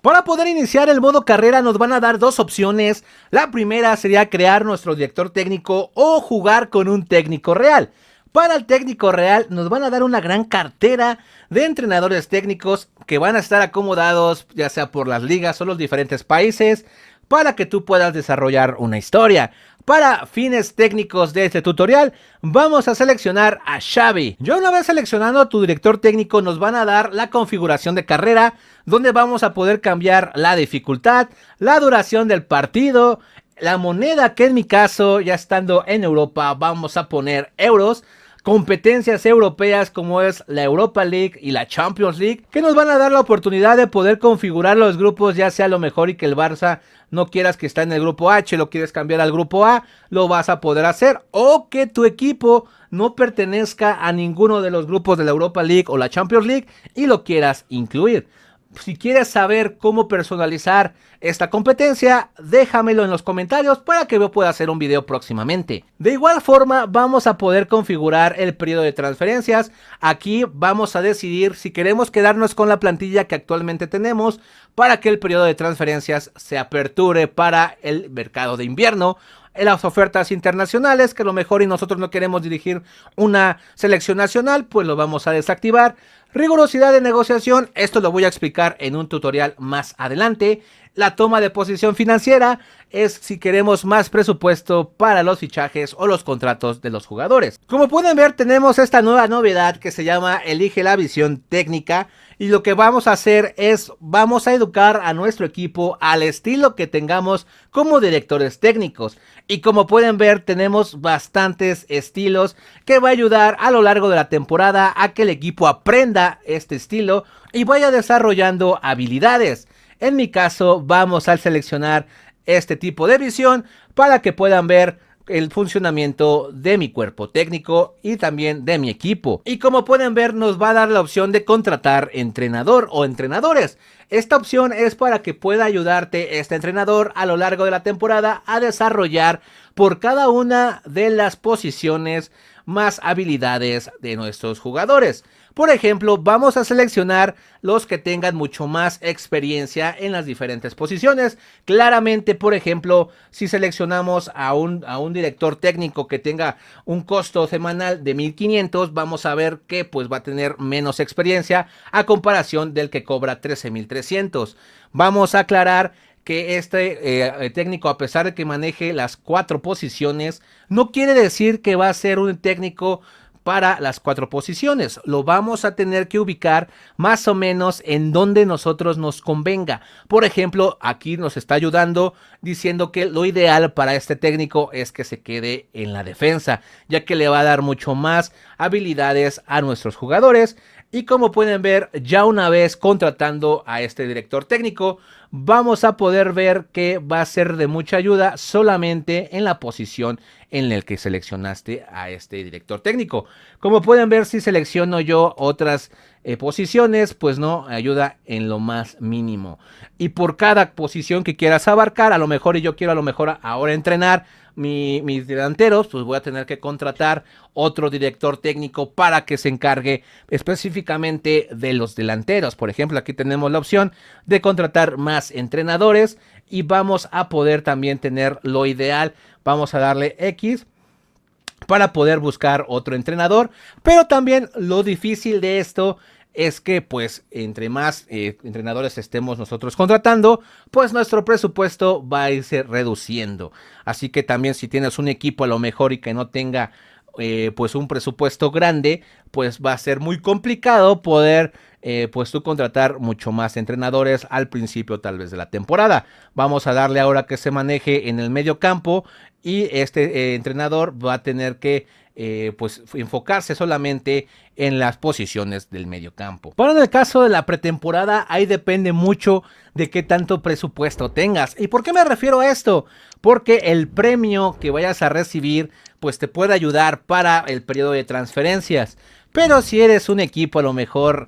Para poder iniciar el modo carrera nos van a dar dos opciones. La primera sería crear nuestro director técnico o jugar con un técnico real. Para el técnico real nos van a dar una gran cartera de entrenadores técnicos que van a estar acomodados ya sea por las ligas o los diferentes países para que tú puedas desarrollar una historia. Para fines técnicos de este tutorial vamos a seleccionar a Xavi. Ya una vez seleccionando a tu director técnico nos van a dar la configuración de carrera, donde vamos a poder cambiar la dificultad, la duración del partido, la moneda, que en mi caso ya estando en Europa vamos a poner euros. Competencias europeas como es la Europa League y la Champions League, que nos van a dar la oportunidad de poder configurar los grupos, ya sea lo mejor y que el Barça no quieras que está en el grupo H, lo quieres cambiar al grupo A, lo vas a poder hacer, o que tu equipo no pertenezca a ninguno de los grupos de la Europa League o la Champions League y lo quieras incluir. Si quieres saber cómo personalizar esta competencia, déjamelo en los comentarios para que yo pueda hacer un video próximamente. De igual forma, vamos a poder configurar el periodo de transferencias. Aquí vamos a decidir si queremos quedarnos con la plantilla que actualmente tenemos para que el periodo de transferencias se aperture para el mercado de invierno. En las ofertas internacionales, que a lo mejor y nosotros no queremos dirigir una selección nacional, pues lo vamos a desactivar. Rigurosidad de negociación, esto lo voy a explicar en un tutorial más adelante. La toma de posición financiera es si queremos más presupuesto para los fichajes o los contratos de los jugadores. Como pueden ver, tenemos esta nueva novedad que se llama Elige la visión técnica. Y lo que vamos a hacer es, vamos a educar a nuestro equipo al estilo que tengamos como directores técnicos. Y como pueden ver, tenemos bastantes estilos que va a ayudar a lo largo de la temporada a que el equipo aprenda este estilo y vaya desarrollando habilidades. En mi caso, vamos a seleccionar este tipo de visión para que puedan ver el funcionamiento de mi cuerpo técnico y también de mi equipo. Y como pueden ver, nos va a dar la opción de contratar entrenador o entrenadores. Esta opción es para que pueda ayudarte este entrenador a lo largo de la temporada a desarrollar por cada una de las posiciones más habilidades de nuestros jugadores. Por ejemplo, vamos a seleccionar los que tengan mucho más experiencia en las diferentes posiciones. Claramente, por ejemplo, si seleccionamos a un director técnico que tenga un costo semanal de 1,500, vamos a ver que pues va a tener menos experiencia a comparación del que cobra 13,300. Vamos a aclarar que este técnico, a pesar de que maneje las 4 posiciones, no quiere decir que va a ser un técnico para las 4 posiciones. Lo vamos a tener que ubicar más o menos en donde nosotros nos convenga. Por ejemplo, aquí nos está ayudando diciendo que lo ideal para este técnico es que se quede en la defensa, ya que le va a dar mucho más habilidades a nuestros jugadores. Y como pueden ver, ya una vez contratando a este director técnico, vamos a poder ver que va a ser de mucha ayuda solamente en la posición en la que seleccionaste a este director técnico. Como pueden ver, si selecciono yo otras posiciones, pues no ayuda en lo más mínimo. Y por cada posición que quieras abarcar, a lo mejor, y yo quiero a lo mejor ahora entrenar mis delanteros, pues voy a tener que contratar otro director técnico para que se encargue específicamente de los delanteros. Por ejemplo, aquí tenemos la opción de contratar más entrenadores y vamos a poder también tener lo ideal. Vamos a darle X para poder buscar otro entrenador, pero también lo difícil de esto es que pues entre más entrenadores estemos nosotros contratando, pues nuestro presupuesto va a irse reduciendo. Así que también si tienes un equipo a lo mejor y que no tenga pues un presupuesto grande, pues va a ser muy complicado poder pues tú contratar mucho más entrenadores al principio tal vez de la temporada. Vamos a darle ahora que se maneje en el medio campo y este entrenador va a tener que pues enfocarse solamente en las posiciones del medio campo. Pero en el caso de la pretemporada, ahí depende mucho de qué tanto presupuesto tengas. ¿Y por qué me refiero a esto? Porque el premio que vayas a recibir pues te puede ayudar para el periodo de transferencias. Pero si eres un equipo a lo mejor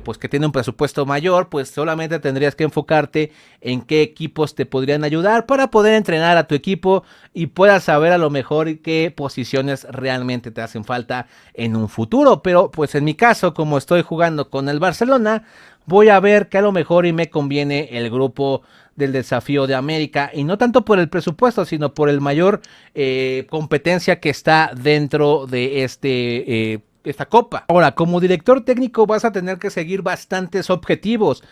pues que tiene un presupuesto mayor, pues solamente tendrías que enfocarte en qué equipos te podrían ayudar para poder entrenar a tu equipo y puedas saber a lo mejor qué posiciones realmente te hacen falta en un futuro. Pero pues en mi caso, como estoy jugando con el Barcelona, voy a ver que a lo mejor y me conviene el grupo del Desafío de América, y no tanto por el presupuesto, sino por el mayor competencia que está dentro de esta copa. Ahora, como director técnico vas a tener que seguir bastantes objetivos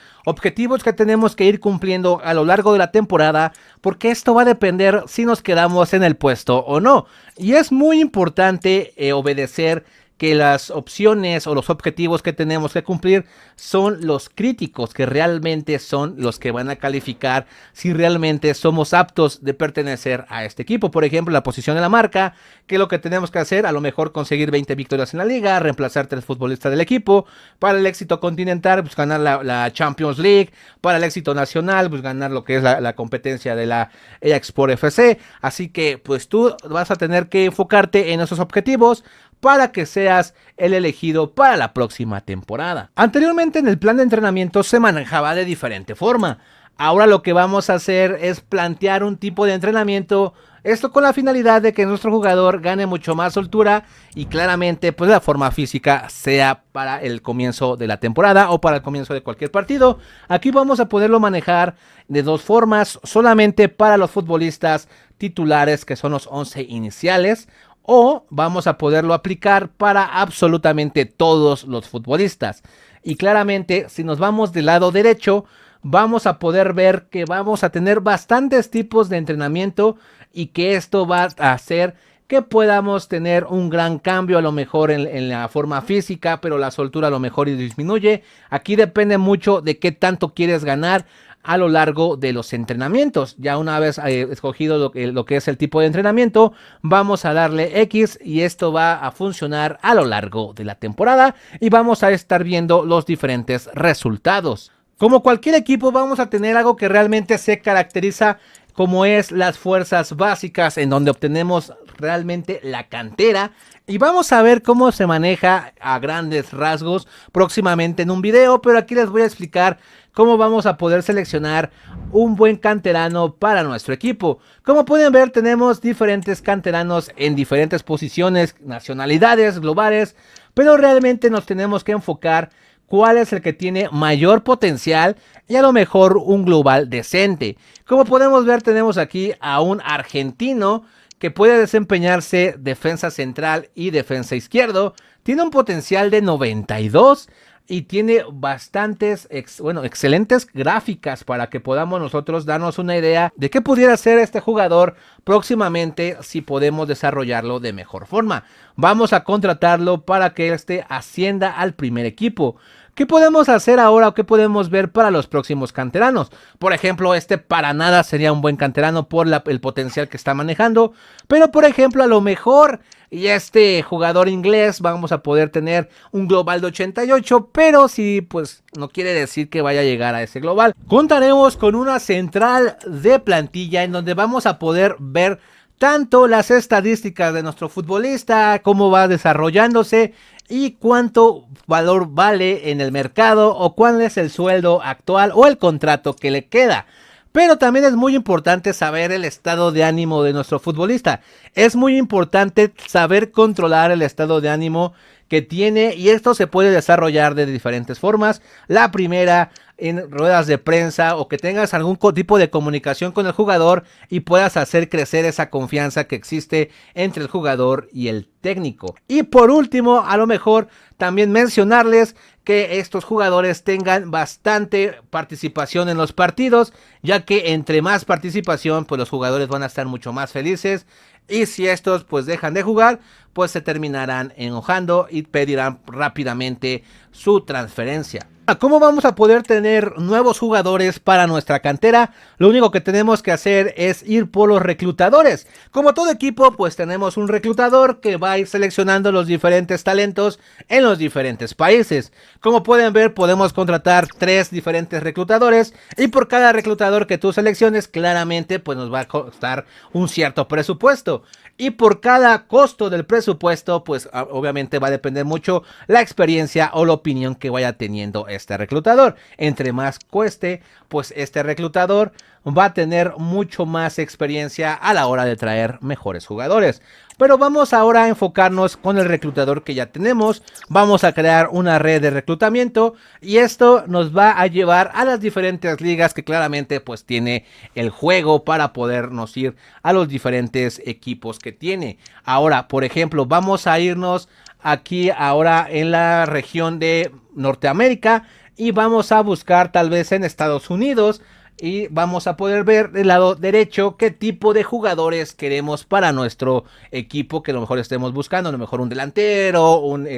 que tenemos que ir cumpliendo a lo largo de la temporada, porque esto va a depender si nos quedamos en el puesto o no. Y es muy importante obedecer que las opciones o los objetivos que tenemos que cumplir son los críticos, que realmente son los que van a calificar si realmente somos aptos de pertenecer a este equipo. Por ejemplo, la posición de la marca, que es lo que tenemos que hacer, a lo mejor conseguir 20 victorias en la liga, reemplazar 3 futbolistas del equipo. Para el éxito continental, pues ganar la Champions League. Para el éxito nacional, pues ganar lo que es la competencia de la Export FC. Así que pues tú vas a tener que enfocarte en esos objetivos para que seas el elegido para la próxima temporada. Anteriormente en el plan de entrenamiento se manejaba de diferente forma. Ahora lo que vamos a hacer es plantear un tipo de entrenamiento, esto con la finalidad de que nuestro jugador gane mucho más soltura y claramente pues la forma física sea para el comienzo de la temporada o para el comienzo de cualquier partido. Aquí vamos a poderlo manejar de dos formas, solamente para los futbolistas titulares, que son los 11 iniciales, o vamos a poderlo aplicar para absolutamente todos los futbolistas. Y claramente, si nos vamos del lado derecho, vamos a poder ver que vamos a tener bastantes tipos de entrenamiento y que esto va a hacer que podamos tener un gran cambio a lo mejor en la forma física, pero la soltura a lo mejor disminuye. Aquí depende mucho de qué tanto quieres ganar a lo largo de los entrenamientos. Ya una vez escogido lo que es el tipo de entrenamiento, vamos a darle X y esto va a funcionar a lo largo de la temporada y vamos a estar viendo los diferentes resultados. Como cualquier equipo vamos a tener algo que realmente se caracteriza, como es las fuerzas básicas, en donde obtenemos realmente la cantera, y vamos a ver cómo se maneja a grandes rasgos próximamente en un video, pero aquí les voy a explicar cómo vamos a poder seleccionar un buen canterano para nuestro equipo. Como pueden ver, tenemos diferentes canteranos en diferentes posiciones, nacionalidades, globales, pero realmente nos tenemos que enfocar cuál es el que tiene mayor potencial y a lo mejor un global decente. Como podemos ver, tenemos aquí a un argentino que puede desempeñarse defensa central y defensa izquierdo. Tiene un potencial de 92 y tiene bastantes, excelentes gráficas para que podamos nosotros darnos una idea de qué pudiera ser este jugador próximamente si podemos desarrollarlo de mejor forma. Vamos a contratarlo para que este ascienda al primer equipo. ¿Qué podemos hacer ahora o qué podemos ver para los próximos canteranos? Por ejemplo, para nada sería un buen canterano por el potencial que está manejando. Pero por ejemplo, a lo mejor y este jugador inglés vamos a poder tener un global de 88, pero si pues no quiere decir que vaya a llegar a ese global. Contaremos con una central de plantilla en donde vamos a poder ver tanto las estadísticas de nuestro futbolista, cómo va desarrollándose y cuánto valor vale en el mercado o cuál es el sueldo actual o el contrato que le queda. Pero también es muy importante saber el estado de ánimo de nuestro futbolista. Es muy importante saber controlar el estado de ánimo que tiene, y esto se puede desarrollar de diferentes formas. La primera, en ruedas de prensa, o que tengas algún tipo de comunicación con el jugador y puedas hacer crecer esa confianza que existe entre el jugador y el técnico. Y por último, a lo mejor también mencionarles que estos jugadores tengan bastante participación en los partidos, ya que entre más participación, pues los jugadores van a estar mucho más felices. Y si estos pues dejan de jugar, pues se terminarán enojando y pedirán rápidamente su transferencia. ¿Cómo vamos a poder tener nuevos jugadores para nuestra cantera? Lo único que tenemos que hacer es ir por los reclutadores. Como todo equipo, pues tenemos un reclutador que va a ir seleccionando los diferentes talentos en los diferentes países. Como pueden ver, podemos contratar 3 diferentes reclutadores y por cada reclutador que tú selecciones, claramente pues nos va a costar un cierto presupuesto. Y por cada costo del presupuesto, pues obviamente va a depender mucho la experiencia o la opinión que vaya teniendo este reclutador. Entre más cueste, pues este reclutador va a tener mucho más experiencia a la hora de traer mejores jugadores. Pero vamos ahora a enfocarnos con el reclutador que ya tenemos. Vamos a crear una red de reclutamiento y esto nos va a llevar a las diferentes ligas que claramente pues tiene el juego para podernos ir a los diferentes equipos que tiene. Ahora, por ejemplo, vamos a irnos aquí ahora en la región de Norteamérica y vamos a buscar tal vez en Estados Unidos. Y vamos a poder ver del lado derecho qué tipo de jugadores queremos para nuestro equipo, que a lo mejor estemos buscando, a lo mejor un delantero, un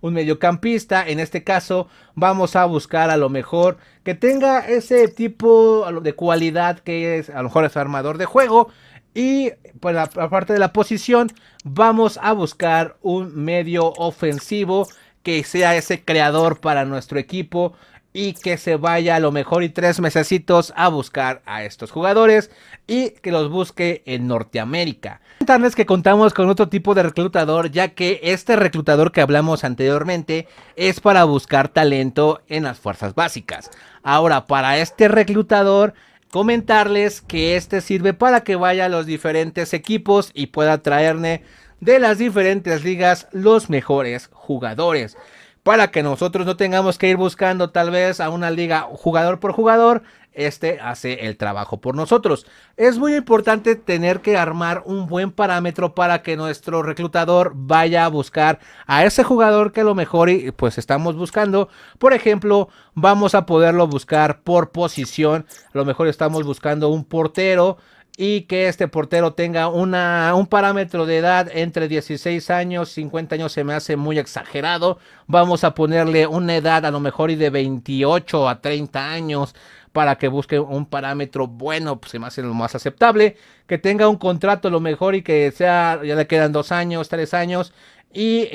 mediocampista. En este caso vamos a buscar a lo mejor que tenga ese tipo de cualidad que es, a lo mejor es armador de juego. Y pues aparte de la posición, vamos a buscar un medio ofensivo que sea ese creador para nuestro equipo y que se vaya a lo mejor y 3 mesecitos a buscar a estos jugadores y que los busque en Norteamérica. Comentarles que contamos con otro tipo de reclutador, ya que este reclutador que hablamos anteriormente es para buscar talento en las fuerzas básicas. Ahora, para este reclutador, comentarles que este sirve para que vaya a los diferentes equipos y pueda traerme de las diferentes ligas los mejores jugadores, para que nosotros no tengamos que ir buscando tal vez a una liga jugador por jugador. Este hace el trabajo por nosotros. Es muy importante tener que armar un buen parámetro para que nuestro reclutador vaya a buscar a ese jugador que a lo mejor pues estamos buscando. Por ejemplo, vamos a poderlo buscar por posición. A lo mejor estamos buscando un portero y que este portero tenga un parámetro de edad entre 16 años, 50 años se me hace muy exagerado. Vamos a ponerle una edad a lo mejor y de 28 a 30 años para que busque un parámetro bueno, pues se me hace lo más aceptable. Que tenga un contrato a lo mejor y que sea, ya le quedan 2 años, 3 años. Y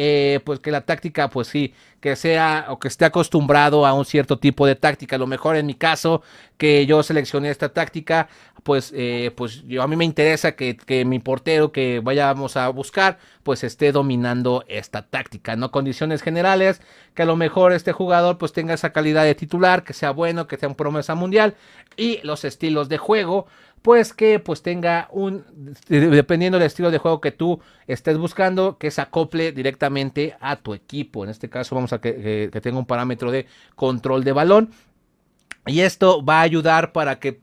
pues que la táctica pues sí, que sea o que esté acostumbrado a un cierto tipo de táctica. A lo mejor en mi caso que yo seleccioné esta táctica, pues a mí me interesa que mi portero que vayamos a buscar pues esté dominando esta táctica, ¿no? Condiciones generales, que a lo mejor este jugador pues tenga esa calidad de titular, que sea bueno, que sea un promesa mundial, y los estilos de juego pues que pues tenga dependiendo del estilo de juego que tú estés buscando, que se acople directamente a tu equipo. En este caso vamos a que tenga un parámetro de control de balón. Y esto va a ayudar para que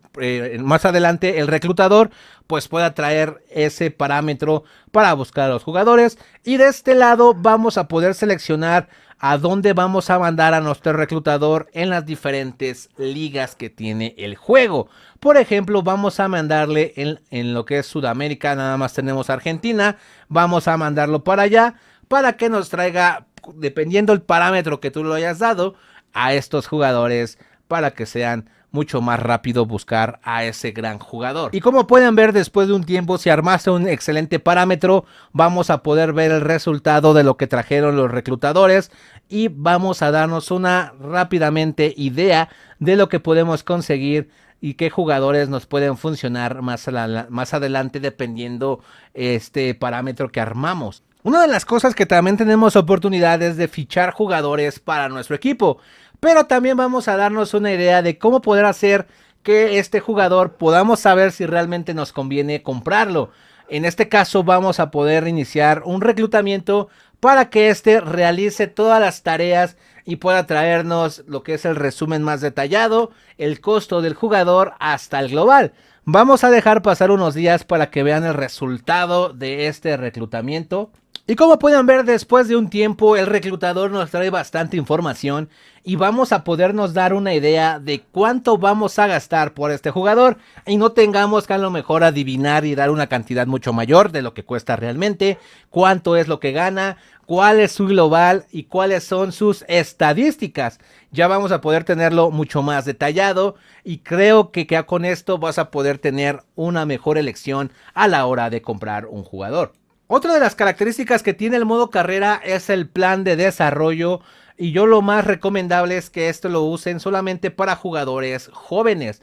más adelante el reclutador pues pueda traer ese parámetro para buscar a los jugadores. Y de este lado vamos a poder seleccionar a dónde vamos a mandar a nuestro reclutador en las diferentes ligas que tiene el juego. Por ejemplo, vamos a mandarle en lo que es Sudamérica, nada más tenemos Argentina. Vamos a mandarlo para allá para que nos traiga, dependiendo el parámetro que tú lo hayas dado, a estos jugadores para que sean mucho más rápido buscar a ese gran jugador. Y como pueden ver, después de un tiempo, si armaste un excelente parámetro, vamos a poder ver el resultado de lo que trajeron los reclutadores y vamos a darnos una rápidamente idea de lo que podemos conseguir y qué jugadores nos pueden funcionar más adelante dependiendo este parámetro que armamos. Una de las cosas que también tenemos oportunidades de fichar jugadores para nuestro equipo, pero también vamos a darnos una idea de cómo poder hacer que este jugador podamos saber si realmente nos conviene comprarlo. En este caso vamos a poder iniciar un reclutamiento para que este realice todas las tareas y pueda traernos lo que es el resumen más detallado, el costo del jugador hasta el global. Vamos a dejar pasar unos días para que vean el resultado de este reclutamiento. Y como pueden ver, después de un tiempo el reclutador nos trae bastante información y vamos a podernos dar una idea de cuánto vamos a gastar por este jugador y no tengamos que a lo mejor adivinar y dar una cantidad mucho mayor de lo que cuesta realmente, cuánto es lo que gana, cuál es su global y cuáles son sus estadísticas. Ya vamos a poder tenerlo mucho más detallado y creo que ya con esto vas a poder tener una mejor elección a la hora de comprar un jugador. Otra de las características que tiene el modo carrera es el plan de desarrollo y yo lo más recomendable es que esto lo usen solamente para jugadores jóvenes.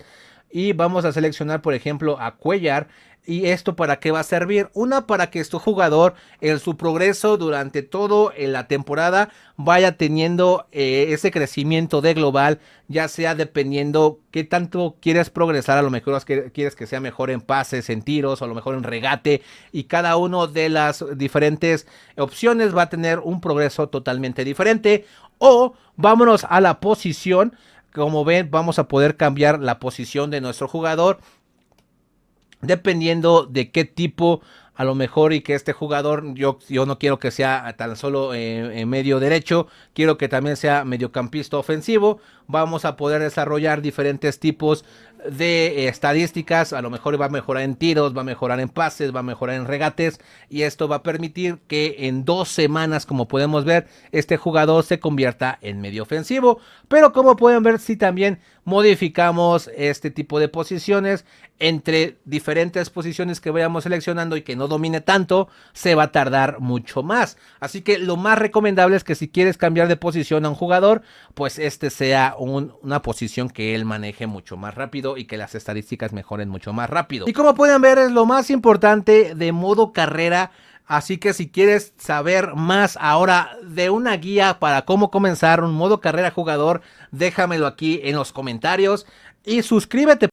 y vamos a seleccionar por ejemplo a Cuellar. ¿Y esto para qué va a servir? Una, para que este jugador en su progreso durante toda la temporada vaya teniendo ese crecimiento de global, ya sea dependiendo qué tanto quieres progresar, a lo mejor quieres que sea mejor en pases, en tiros, o a lo mejor en regate, y cada uno de las diferentes opciones va a tener un progreso totalmente diferente. O vámonos a la posición. Como ven, vamos a poder cambiar la posición de nuestro jugador dependiendo de qué tipo, a lo mejor, y que este jugador, yo no quiero que sea tan solo en medio derecho, quiero que también sea mediocampista ofensivo. Vamos a poder desarrollar diferentes tipos de estadísticas, a lo mejor va a mejorar en tiros, va a mejorar en pases, va a mejorar en regates, y esto va a permitir que en 2 semanas, como podemos ver, este jugador se convierta en medio ofensivo. Pero como pueden ver, si también modificamos este tipo de posiciones, entre diferentes posiciones que vayamos seleccionando y que no domine tanto, se va a tardar mucho más. Así que lo más recomendable es que si quieres cambiar de posición a un jugador, pues este sea una posición que él maneje mucho más rápido y que las estadísticas mejoren mucho más rápido. Y como pueden ver, es lo más importante de modo carrera. Así que si quieres saber más ahora de una guía para cómo comenzar un modo carrera jugador, déjamelo aquí en los comentarios y suscríbete.